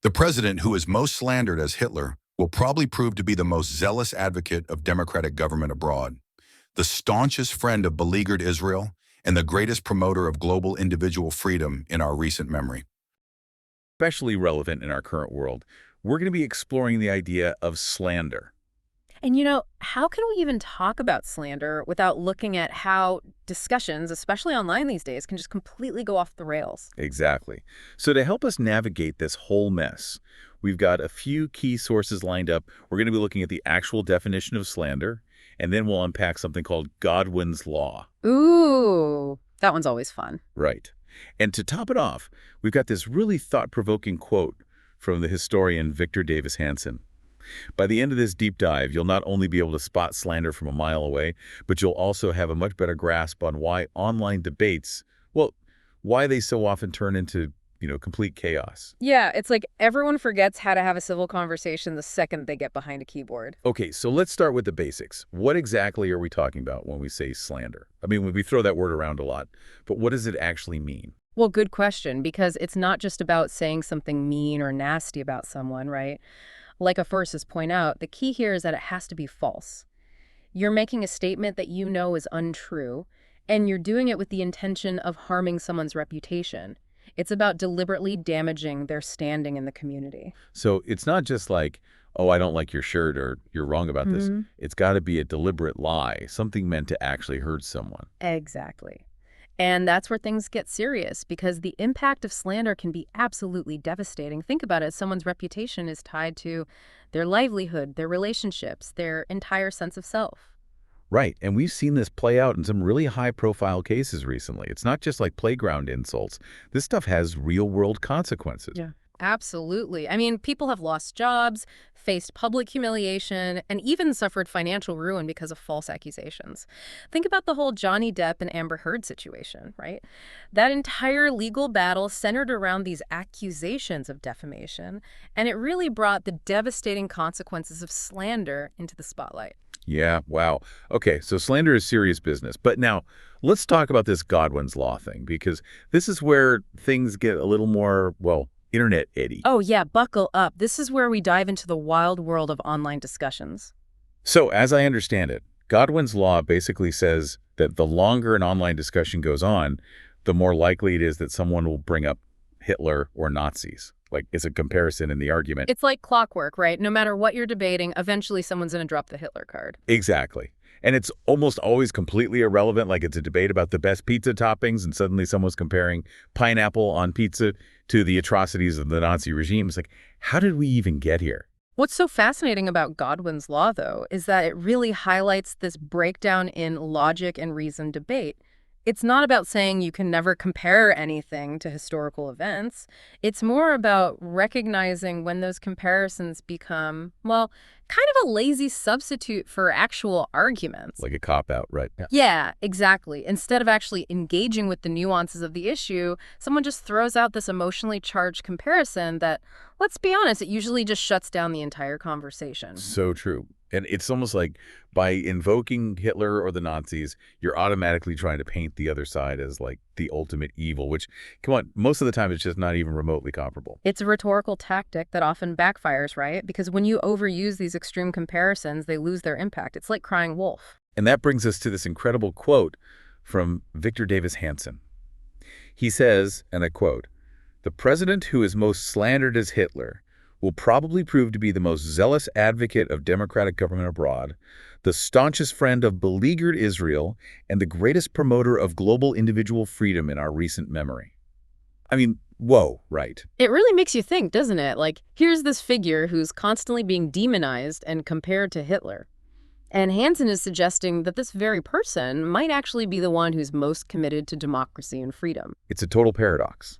The president who is most slandered as Hitler will probably prove to be the most zealous advocate of democratic government abroad, the staunchest friend of beleaguered Israel, and the greatest promoter of global individual freedom in our recent memory. Especially relevant in our current world, we're going to be exploring the idea of slander. And how can we even talk about slander without looking at how discussions, especially online these days, can just completely go off the rails? Exactly. So to help us navigate this whole mess, we've got a few key sources lined up. We're going to be looking at the actual definition of slander, and then we'll unpack something called Godwin's law. Ooh, that one's always fun. Right. And to top it off, we've got this really thought-provoking quote from the historian Victor Davis Hanson. By the end of this deep dive, you'll not only be able to spot slander from a mile away, but you'll also have a much better grasp on why online debates, well, why they so often turn into, complete chaos. Yeah, it's like everyone forgets how to have a civil conversation the second they get behind a keyboard. Okay, so let's start with the basics. What exactly are we talking about when we say slander? I mean, we throw that word around a lot, but what does it actually mean? Well, good question, because it's not just about saying something mean or nasty about someone, right? Like our sources point out, the key here is that it has to be false. You're making a statement that you know is untrue, and you're doing it with the intention of harming someone's reputation. It's about deliberately damaging their standing in the community. So it's not just like, oh, I don't like your shirt or you're wrong about this. It's got to be a deliberate lie, something meant to actually hurt someone. Exactly. And that's where things get serious, because the impact of slander can be absolutely devastating. Think about it. Someone's reputation is tied to their livelihood, their relationships, their entire sense of self. Right, and we've seen this play out in some really high-profile cases recently. It's not just like playground insults. This stuff has real-world consequences. Yeah. Absolutely. I mean, people have lost jobs, faced public humiliation, and even suffered financial ruin because of false accusations. Think about the whole Johnny Depp and Amber Heard situation, right? That entire legal battle centered around these accusations of defamation, and it really brought the devastating consequences of slander into the spotlight. Yeah, wow. Okay, so slander is serious business. But now, let's talk about this Godwin's law thing, because this is where things get a little more, well, internet-eddy. Oh yeah, buckle up. This is where we dive into the wild world of online discussions. So, as I understand it, Godwin's law basically says that the longer an online discussion goes on, the more likely it is that someone will bring up Hitler or Nazis. Like, it's a comparison in the argument. It's like clockwork, right? No matter what you're debating, eventually someone's going to drop the Hitler card. Exactly. And it's almost always completely irrelevant, like it's a debate about the best pizza toppings, and suddenly someone's comparing pineapple on pizza to the atrocities of the Nazi regime. It's like, how did we even get here? What's so fascinating about Godwin's law, though, is that it really highlights this breakdown in logic and reason debate. It's not about saying you can never compare anything to historical events. It's more about recognizing when those comparisons become, well, kind of a lazy substitute for actual arguments. Like a cop-out, right? Yeah, exactly. Instead of actually engaging with the nuances of the issue, someone just throws out this emotionally charged comparison that, let's be honest, it usually just shuts down the entire conversation. So true. And it's almost like by invoking Hitler or the Nazis, you're automatically trying to paint the other side as like the ultimate evil, which, come on, most of the time it's just not even remotely comparable. It's a rhetorical tactic that often backfires, right? Because when you overuse these extreme comparisons, they lose their impact. It's like crying wolf. And that brings us to this incredible quote from Victor Davis Hanson. He says, and I quote, "The president who is most slandered as Hitler will probably prove to be the most zealous advocate of democratic government abroad, the staunchest friend of beleaguered Israel, and the greatest promoter of global individual freedom in our recent memory." I mean, whoa, right? It really makes you think, doesn't it? Like, here's this figure who's constantly being demonized and compared to Hitler. And Hanson is suggesting that this very person might actually be the one who's most committed to democracy and freedom. It's a total paradox.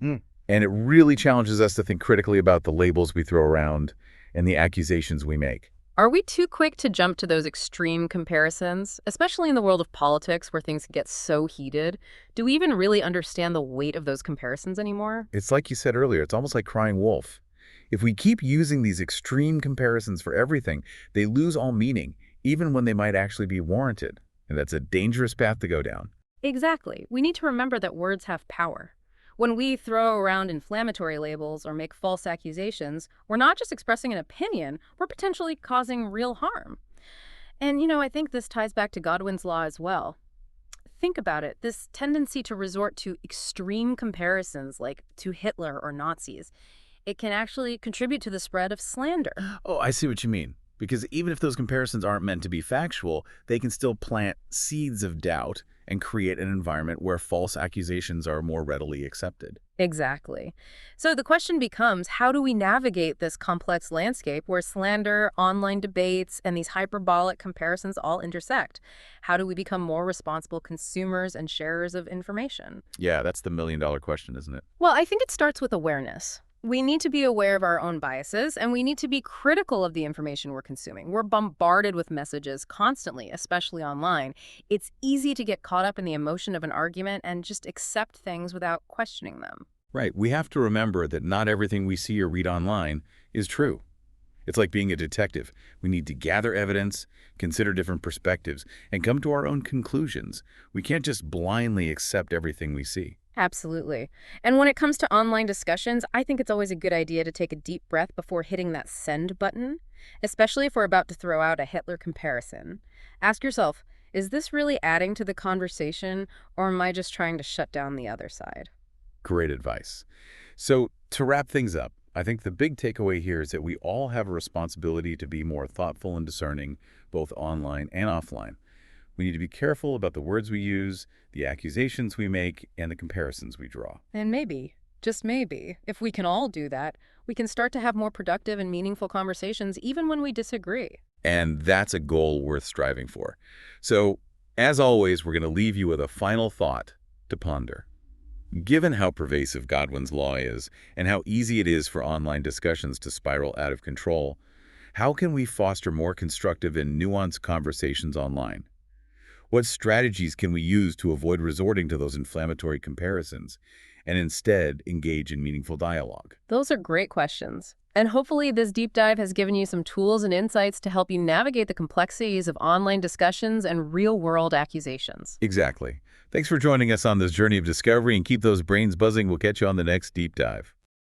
And it really challenges us to think critically about the labels we throw around and the accusations we make. Are we too quick to jump to those extreme comparisons, especially in the world of politics where things get so heated? Do we even really understand the weight of those comparisons anymore? It's like you said earlier, it's almost like crying wolf. If we keep using these extreme comparisons for everything, they lose all meaning, even when they might actually be warranted. And that's a dangerous path to go down. Exactly. We need to remember that words have power. When we throw around inflammatory labels or make false accusations, we're not just expressing an opinion, we're potentially causing real harm. And, I think this ties back to Godwin's law as well. Think about it, this tendency to resort to extreme comparisons, like to Hitler or Nazis, it can actually contribute to the spread of slander. Oh, I see what you mean. Because even if those comparisons aren't meant to be factual, they can still plant seeds of doubt and create an environment where false accusations are more readily accepted. Exactly. So the question becomes, how do we navigate this complex landscape where slander, online debates, and these hyperbolic comparisons all intersect? How do we become more responsible consumers and sharers of information? Yeah, that's the million-dollar question, isn't it? Well, I think it starts with awareness. We need to be aware of our own biases, and we need to be critical of the information we're consuming. We're bombarded with messages constantly, especially online. It's easy to get caught up in the emotion of an argument and just accept things without questioning them. Right. We have to remember that not everything we see or read online is true. It's like being a detective. We need to gather evidence, consider different perspectives, and come to our own conclusions. We can't just blindly accept everything we see. Absolutely. And when it comes to online discussions, I think it's always a good idea to take a deep breath before hitting that send button, especially if we're about to throw out a Hitler comparison. Ask yourself, is this really adding to the conversation, or am I just trying to shut down the other side? Great advice. So to wrap things up, I think the big takeaway here is that we all have a responsibility to be more thoughtful and discerning, both online and offline. We need to be careful about the words we use, the accusations we make, and the comparisons we draw. And maybe, just maybe, if we can all do that, we can start to have more productive and meaningful conversations even when we disagree. And that's a goal worth striving for. So, as always, we're going to leave you with a final thought to ponder. Given how pervasive Godwin's law is, and how easy it is for online discussions to spiral out of control, how can we foster more constructive and nuanced conversations online? What strategies can we use to avoid resorting to those inflammatory comparisons and instead engage in meaningful dialogue? Those are great questions. And hopefully this deep dive has given you some tools and insights to help you navigate the complexities of online discussions and real-world accusations. Exactly. Thanks for joining us on this journey of discovery, and keep those brains buzzing. We'll catch you on the next deep dive.